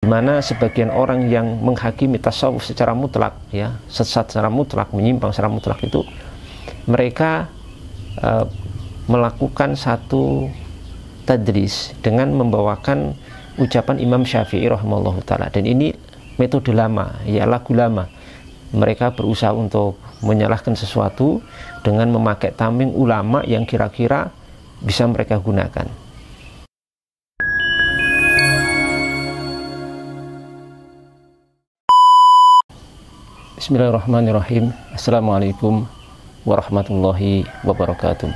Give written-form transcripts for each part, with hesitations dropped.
Di mana sebagian orang yang menghakimi tasawuf secara mutlak, ya, sesat secara mutlak, menyimpang secara mutlak itu, mereka melakukan satu tadris dengan membawakan ucapan Imam Syafi'i rahimahullah ta'ala. Dan ini metode lama, ya, lagu lama. Mereka berusaha untuk menyalahkan sesuatu dengan memakai tameng ulama yang kira-kira bisa mereka gunakan. Bismillahirrahmanirrahim. Assalamualaikum warahmatullahi wabarakatuh.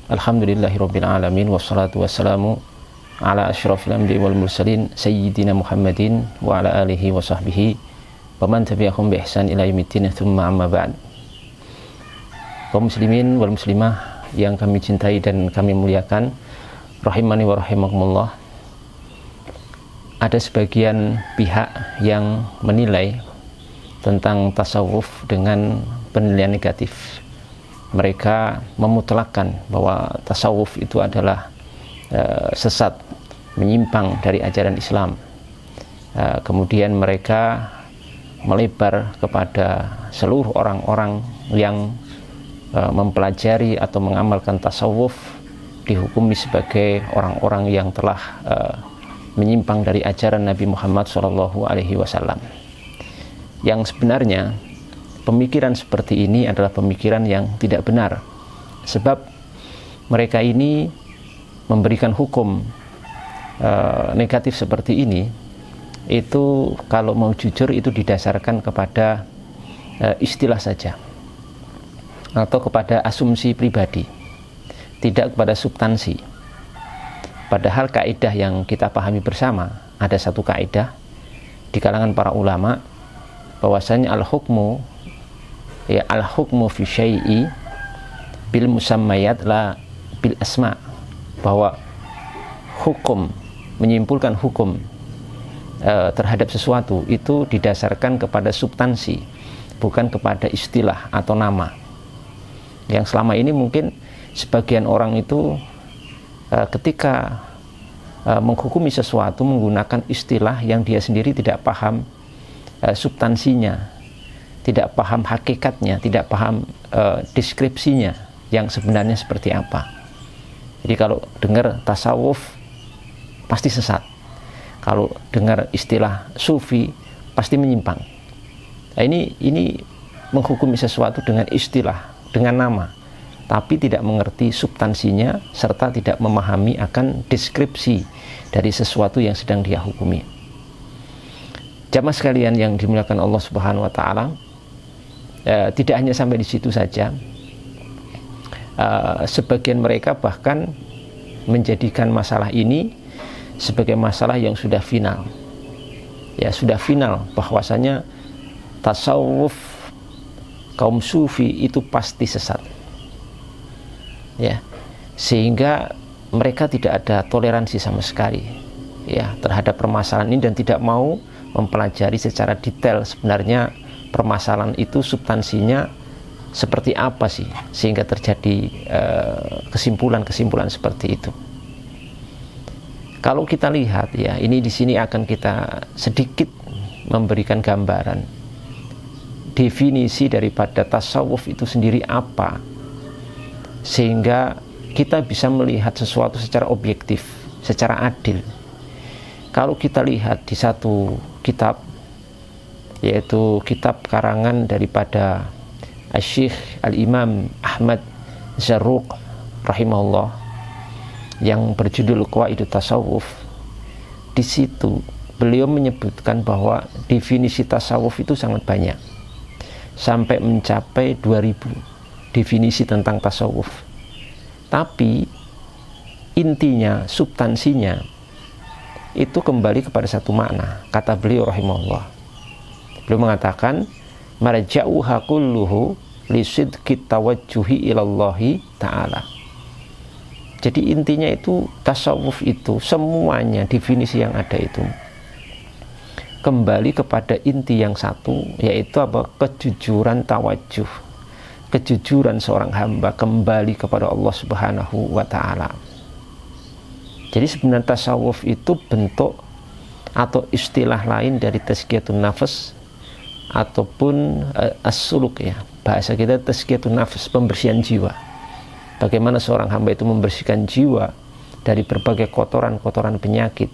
Alhamdulillahirabbil alamin, wassalatu wassalamu ala asyrafil anbiya'i wal mursalin sayyidina Muhammadin wa ala alihi wa sahbihi wa man tabi'ahum bi ihsan ila yaumiddin, tsumma amma ba'd. Kaum muslimin wal muslimah yang kami cintai dan kami muliakan, rahimani wa rahimakumullah. Ada sebagian pihak yang menilai tentang tasawuf dengan penilaian negatif. Mereka memutlakkan bahwa tasawuf itu adalah sesat, menyimpang dari ajaran Islam. Kemudian mereka melebar kepada seluruh orang-orang yang mempelajari atau mengamalkan tasawuf dihukumi sebagai orang-orang yang telah menyimpang dari ajaran Nabi Muhammad SAW. Yang sebenarnya pemikiran seperti ini adalah pemikiran yang tidak benar, sebab mereka ini memberikan hukum negatif seperti ini itu, kalau mau jujur, itu didasarkan kepada istilah saja atau kepada asumsi pribadi, tidak kepada substansi. Padahal kaidah yang kita pahami bersama, ada satu kaidah di kalangan para ulama bahwasanya al-hukmu fi syai'i bil musammayat la bil asma, bahwa hukum, menyimpulkan hukum terhadap sesuatu itu didasarkan kepada substansi, bukan kepada istilah atau nama. Yang selama ini mungkin sebagian orang itu ketika menghukumi sesuatu menggunakan istilah yang dia sendiri tidak paham substansinya, tidak paham hakikatnya, tidak paham deskripsinya yang sebenarnya seperti apa. Jadi kalau dengar tasawuf pasti sesat, kalau dengar istilah sufi pasti menyimpang. Nah, ini menghukumi sesuatu dengan istilah, dengan nama, tapi tidak mengerti substansinya serta tidak memahami akan deskripsi dari sesuatu yang sedang dia hukumi. Jamaah sekalian yang dimuliakan Allah Subhanahu wa taala, tidak hanya sampai di situ saja. Sebagian mereka bahkan menjadikan masalah ini sebagai masalah yang sudah final. Ya, sudah final bahwasanya tasawuf kaum sufi itu pasti sesat. Ya, sehingga mereka tidak ada toleransi sama sekali, ya, terhadap permasalahan ini, dan tidak mau mempelajari secara detail sebenarnya permasalahan itu substansinya seperti apa sih, sehingga terjadi kesimpulan-kesimpulan seperti itu. Kalau kita lihat, ya, ini di sini akan kita sedikit memberikan gambaran definisi daripada tasawuf itu sendiri apa, sehingga kita bisa melihat sesuatu secara objektif, secara adil. Kalau kita lihat di satu kitab, yaitu kitab karangan daripada Asy-Syaikh Al-Imam Ahmad Zarruq rahimahullah yang berjudul Qawaidut Tasawuf, di situ beliau menyebutkan bahwa definisi tasawuf itu sangat banyak, sampai mencapai 2000 definisi tentang tasawuf. Tapi intinya, substansinya itu kembali kepada satu makna. Kata beliau rahimahullah, beliau mengatakan marja'uha kulluhu li sidqit tawajjuhi ilallahi ta'ala. Jadi intinya itu tasawuf itu semuanya, definisi yang ada itu kembali kepada inti yang satu, yaitu apa? Kejujuran tawajuh, kejujuran seorang hamba kembali kepada Allah Subhanahu wa ta'ala. Jadi sebenarnya tasawuf itu bentuk atau istilah lain dari tazkiyatun nafas ataupun as-suluk ya. Bahasa kita tazkiyatun nafas, pembersihan jiwa. Bagaimana seorang hamba itu membersihkan jiwa dari berbagai kotoran-kotoran penyakit,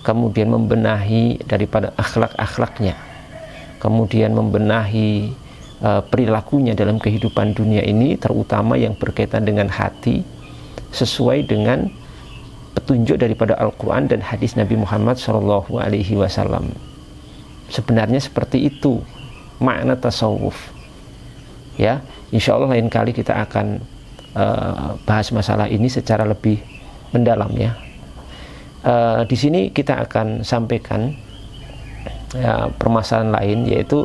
kemudian membenahi daripada akhlak-akhlaknya, kemudian membenahi perilakunya dalam kehidupan dunia ini, terutama yang berkaitan dengan hati, sesuai dengan petunjuk daripada Al-Quran dan hadis Nabi Muhammad SAW. Sebenarnya seperti itu makna tasawuf ya. Insya Allah lain kali kita akan bahas masalah ini secara lebih mendalam ya. Di sini kita akan sampaikan permasalahan lain, yaitu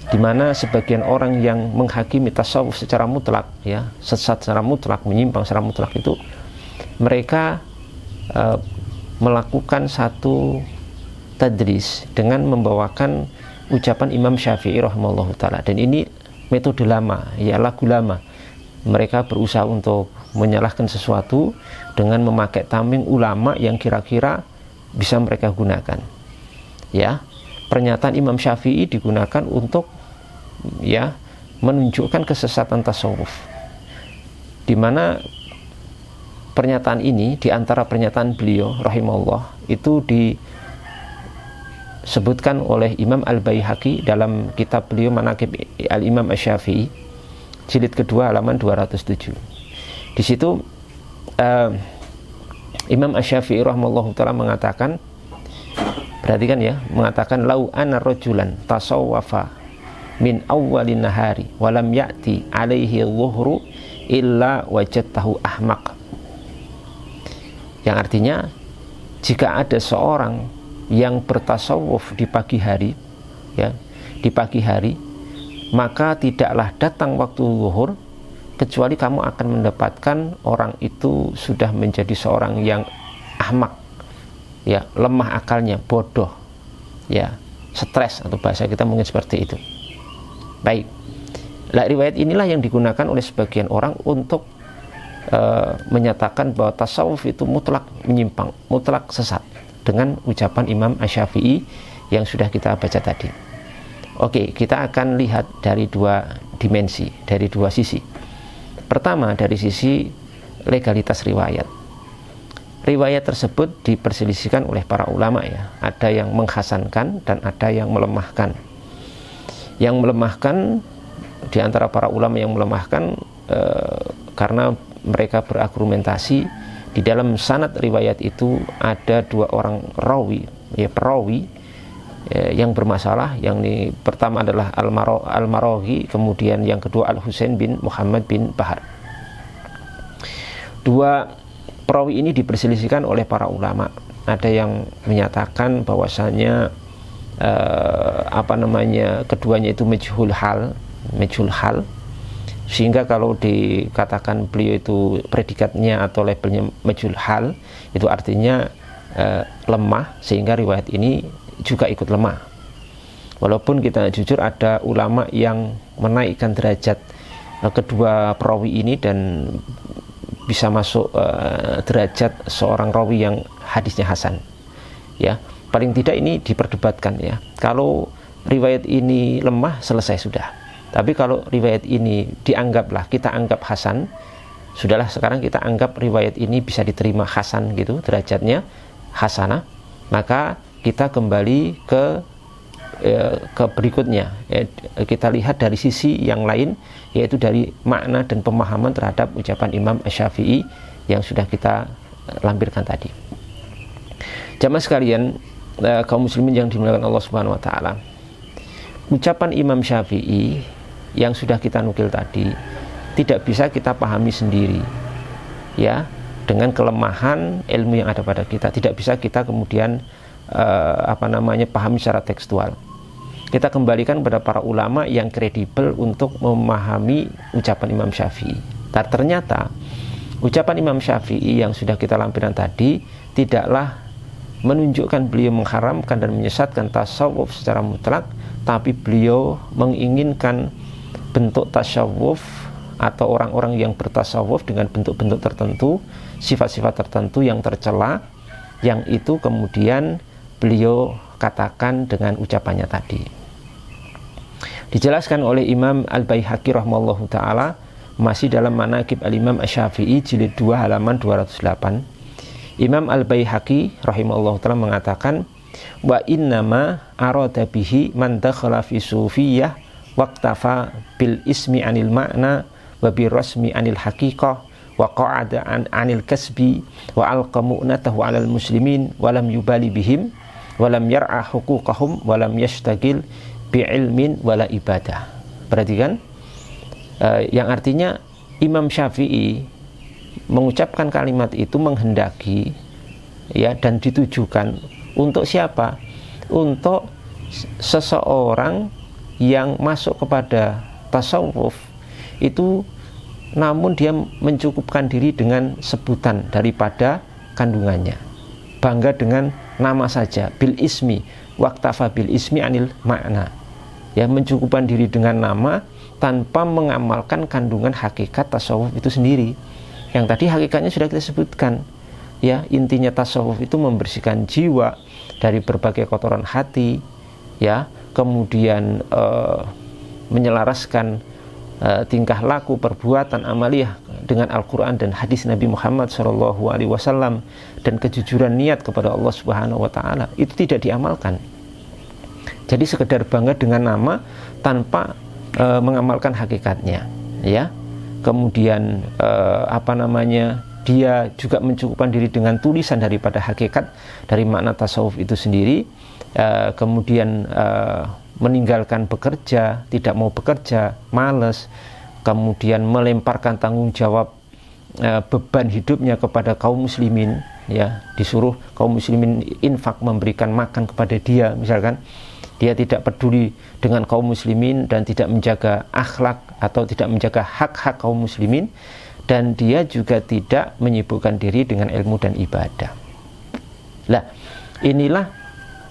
di mana sebagian orang yang menghakimi tasawuf secara mutlak ya, sesat secara mutlak, menyimpang secara mutlak, itu mereka melakukan satu tadris dengan membawakan ucapan Imam Syafi'i rahimahullah ta'ala. Dan ini metode lama ya, lagu lama. Mereka berusaha untuk menyalahkan sesuatu dengan memakai tameng ulama yang kira-kira bisa mereka gunakan ya. Pernyataan Imam Syafi'i digunakan untuk ya menunjukkan kesesatan tasawuf, di mana pernyataan ini diantara pernyataan beliau rahimahullah itu disebutkan oleh Imam Al-Baihaqi dalam kitab beliau Manaqib Al-Imam Asy-Syafi'i jilid kedua halaman 207. Di situ Imam Asy-Syafi'i rahimahullah ta'ala mengatakan, perhatikan ya, mengatakan lau ana rajulan tasawwafa min awwalin nahari walam ya'ti alaihi dhuhru illa wajadtahu ahmaq. Yang artinya, jika ada seorang yang bertasawuf di pagi hari ya, di pagi hari, maka tidaklah datang waktu zuhur kecuali kamu akan mendapatkan orang itu sudah menjadi seorang yang ahmak ya, lemah akalnya, bodoh ya, stres, atau bahasa kita mungkin seperti itu. Baik, riwayat inilah yang digunakan oleh sebagian orang untuk menyatakan bahwa tasawuf itu mutlak menyimpang, mutlak sesat, dengan ucapan Imam Asy-Syafi'i yang sudah kita baca tadi. Oke, kita akan lihat dari dua dimensi, dari dua sisi. Pertama, dari sisi legalitas riwayat. Riwayat tersebut diperselisihkan oleh para ulama ya. Ada yang menghasankan dan ada yang melemahkan. Yang melemahkan, di antara para ulama yang melemahkan karena mereka berargumentasi di dalam sanad riwayat itu ada dua orang rawi ya, perawi yang bermasalah. Yang ini pertama adalah Al-Maraghi, kemudian yang kedua Al-Husain bin Muhammad bin Bahar. Dua perawi ini diperselisihkan oleh para ulama. Ada yang menyatakan bahwasanya keduanya itu majhul hal, sehingga kalau dikatakan beliau itu predikatnya atau labelnya majhul hal, itu artinya lemah, sehingga riwayat ini juga ikut lemah. Walaupun kita jujur ada ulama yang menaikkan derajat kedua perawi ini dan bisa masuk derajat seorang rawi yang hadisnya hasan ya. Paling tidak ini diperdebatkan ya. Kalau riwayat ini lemah, selesai sudah. Tapi kalau riwayat ini dianggaplah, kita anggap hasan, sudahlah, sekarang kita anggap riwayat ini bisa diterima hasan gitu, derajatnya hasanah, maka kita kembali ke berikutnya ya, kita lihat dari sisi yang lain, yaitu dari makna dan pemahaman terhadap ucapan Imam Asy-Syafi'i yang sudah kita lampirkan tadi. Jamaah sekalian, kaum muslimin yang dimuliakan Allah Subhanahu wa taala, ucapan Imam Syafi'i yang sudah kita nukil tadi tidak bisa kita pahami sendiri ya, dengan kelemahan ilmu yang ada pada kita. Tidak bisa kita kemudian pahami secara tekstual. Kita kembalikan pada para ulama yang kredibel untuk memahami ucapan Imam Syafi'i. Ternyata ucapan Imam Syafi'i yang sudah kita lampirkan tadi tidaklah menunjukkan beliau mengharamkan dan menyesatkan tasawuf secara mutlak, tapi beliau menginginkan bentuk tasawuf atau orang-orang yang bertasawuf dengan bentuk-bentuk tertentu, sifat-sifat tertentu yang tercela, yang itu kemudian beliau katakan dengan ucapannya tadi. Dijelaskan oleh Imam Al-Baihaqi rahimahullahu ta'ala, masih dalam Manaqib Al-Imam Asy-Syafi'i jilid 2 halaman 208. Imam Al-Baihaqi rahimahullahu ta'ala mengatakan, wa innama arada bihi man dakhala fi sufiyyah waqtafa bil ismi anil ma'na wa bir rasmi anil haqiqah wa qa'ada anil kasbi wa alqa mu'natahu 'alal muslimin wa lam yubali bihim wa lam yar'a huquqahum wa lam yashtagil bi ilmin wala ibadah. Perhatikan, yang artinya Imam Syafi'i mengucapkan kalimat itu menghendaki, ya, dan ditujukan untuk siapa? Untuk seseorang yang masuk kepada tasawuf itu, namun dia mencukupkan diri dengan sebutan daripada kandungannya, bangga dengan nama saja, bil ismi waqtafa bil ismi anil makna, ya, mencukupkan diri dengan nama tanpa mengamalkan kandungan hakikat tasawuf itu sendiri, yang tadi hakikatnya sudah kita sebutkan, ya. Intinya tasawuf itu membersihkan jiwa dari berbagai kotoran hati, ya, kemudian menyelaraskan tingkah laku, perbuatan, amaliyah dengan Al-Quran dan hadis Nabi Muhammad SAW, dan kejujuran niat kepada Allah Subhanahu wa Ta'ala itu tidak diamalkan. Jadi sekedar bangga dengan nama tanpa mengamalkan hakikatnya, ya. Kemudian dia juga mencukupkan diri dengan tulisan daripada hakikat dari makna tasawuf itu sendiri, kemudian meninggalkan bekerja, tidak mau bekerja, malas, kemudian melemparkan tanggung jawab beban hidupnya kepada kaum muslimin, ya, disuruh kaum muslimin infak, memberikan makan kepada dia misalkan. Dia tidak peduli dengan kaum muslimin dan tidak menjaga akhlak atau tidak menjaga hak-hak kaum muslimin, dan dia juga tidak menyibukkan diri dengan ilmu dan ibadah. Lah, inilah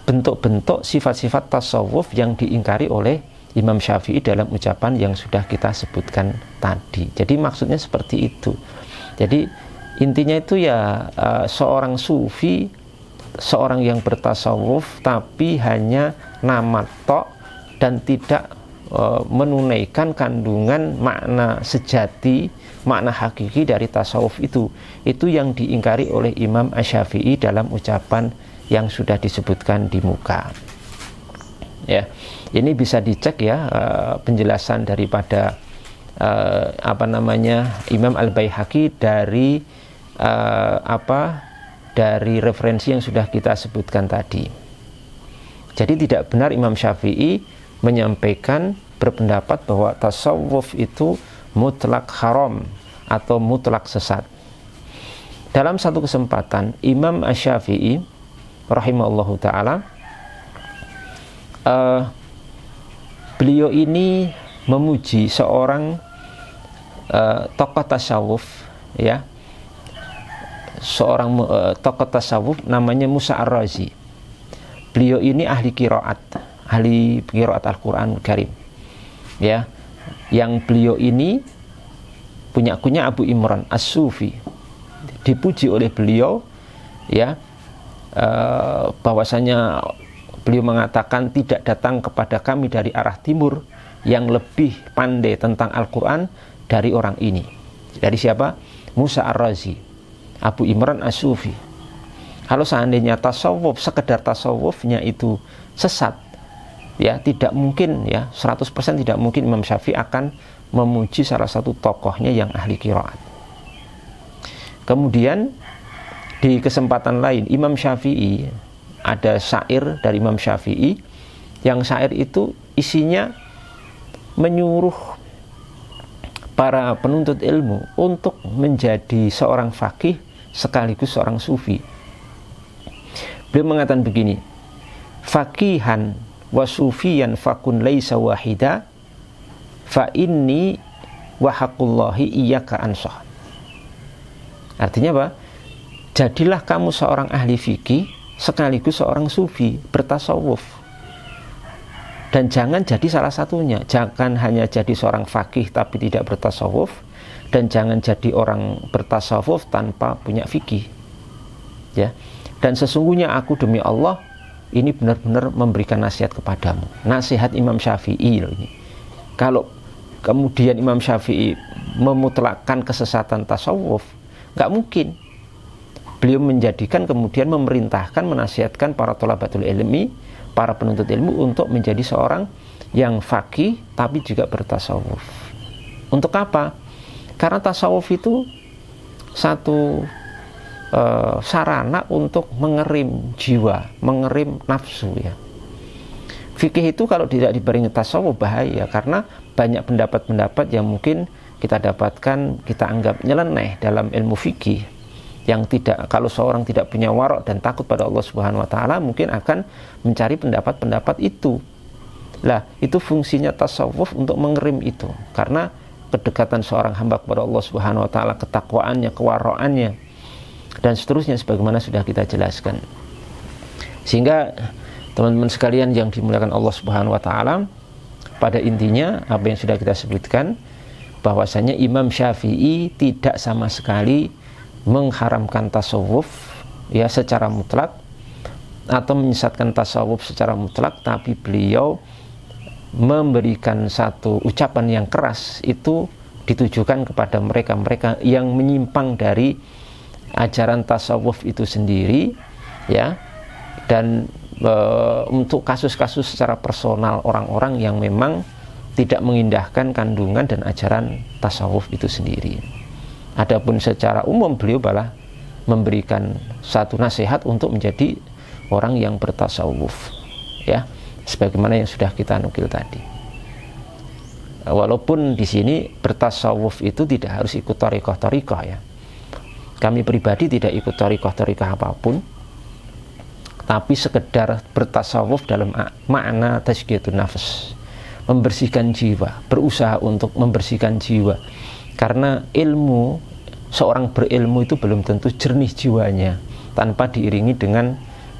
bentuk-bentuk sifat-sifat tasawuf yang diingkari oleh Imam Syafi'i dalam ucapan yang sudah kita sebutkan tadi. Jadi maksudnya seperti itu. Jadi intinya itu ya, seorang sufi, seorang yang bertasawuf tapi hanya nama tok dan tidak menunaikan kandungan makna sejati, makna hakiki dari tasawuf itu yang diingkari oleh Imam Asy-Syafi'i dalam ucapan yang sudah disebutkan di muka, ya. Ini bisa dicek, ya, penjelasan daripada Imam Al-Baihaqi dari dari referensi yang sudah kita sebutkan tadi. Jadi tidak benar Imam Syafi'i menyampaikan, berpendapat bahwa tasawuf itu mutlak haram atau mutlak sesat. Dalam satu kesempatan Imam Asy-Syafi'i rahimahullahu ta'ala, beliau ini memuji seorang tokoh tasawuf, ya, seorang tokoh tasawuf namanya Musa Ar-Razi. Beliau ini ahli qiraat Al-Quran Karim, ya, yang beliau ini punya kunya Abu Imran As-Sufi. Dipuji oleh beliau, ya, bahwasanya beliau mengatakan tidak datang kepada kami dari arah timur yang lebih pandai tentang Al-Quran dari orang ini. Dari siapa? Musa Ar-Razi, Abu Imran As-Sufi. Kalau seandainya tasawuf, sekedar tasawufnya itu sesat, ya, tidak mungkin, ya, 100% tidak mungkin Imam Syafi'i akan memuji salah satu tokohnya yang ahli qiraat. Kemudian di kesempatan lain Imam Syafi'i, ada syair dari Imam Syafi'i, yang syair itu isinya menyuruh para penuntut ilmu untuk menjadi seorang faqih sekaligus seorang sufi. Beliau mengatakan begini, faqihan wa sufiyan fakun laisa wahida fa inni wa haqqullahi iyyaka ansah. Artinya apa? Jadilah kamu seorang ahli fikih sekaligus seorang sufi bertasawuf. Dan jangan jadi salah satunya. Jangan hanya jadi seorang faqih tapi tidak bertasawuf, dan jangan jadi orang bertasawuf tanpa punya fikih. Ya. Dan sesungguhnya aku demi Allah ini benar-benar memberikan nasihat kepadamu. Nasihat Imam Syafi'i loh ini. Kalau kemudian Imam Syafi'i memutlakkan kesesatan tasawuf, nggak mungkin. Beliau menjadikan kemudian memerintahkan, menasihatkan para thalabatul ilmi, para penuntut ilmu untuk menjadi seorang yang faqih tapi juga bertasawuf. Untuk apa? Karena tasawuf itu satu sarana untuk mengerim jiwa, mengerim nafsu ya. Fikih itu kalau tidak dibarengi tasawuf bahaya, karena banyak pendapat-pendapat yang mungkin kita dapatkan, kita anggap nyeleneh dalam ilmu fikih, yang tidak, kalau seorang tidak punya warok dan takut pada Allah Subhanahu wa taala, mungkin akan mencari pendapat-pendapat itu. Lah, itu fungsinya tasawuf untuk mengerim itu. Karena kedekatan seorang hamba kepada Allah Subhanahu wa taala, ketakwaannya, kewaroannya, dan seterusnya sebagaimana sudah kita jelaskan. Sehingga teman-teman sekalian yang dimuliakan Allah Subhanahu wa taala, pada intinya apa yang sudah kita sebutkan, bahwasanya Imam Syafi'i tidak sama sekali mengharamkan tasawuf ya secara mutlak atau menyesatkan tasawuf secara mutlak, tapi beliau memberikan satu ucapan yang keras itu ditujukan kepada mereka-mereka yang menyimpang dari ajaran tasawuf itu sendiri ya, dan untuk kasus-kasus secara personal orang-orang yang memang tidak mengindahkan kandungan dan ajaran tasawuf itu sendiri. Adapun secara umum beliau malah memberikan satu nasihat untuk menjadi orang yang bertasawuf ya, sebagaimana yang sudah kita nukil tadi. Walaupun di sini bertasawuf itu tidak harus ikut thariqah ya. Kami pribadi tidak ikut thariqah apapun, tapi sekedar bertasawuf dalam makna tazkiyatun nafs, membersihkan jiwa, berusaha untuk membersihkan jiwa. Karena ilmu, seorang berilmu itu belum tentu jernih jiwanya tanpa diiringi dengan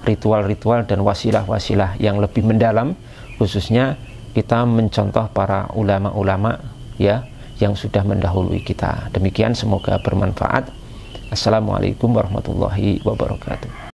ritual-ritual dan wasilah-wasilah yang lebih mendalam, khususnya kita mencontoh para ulama-ulama ya yang sudah mendahului kita. Demikian, semoga bermanfaat. Assalamualaikum warahmatullahi wabarakatuh.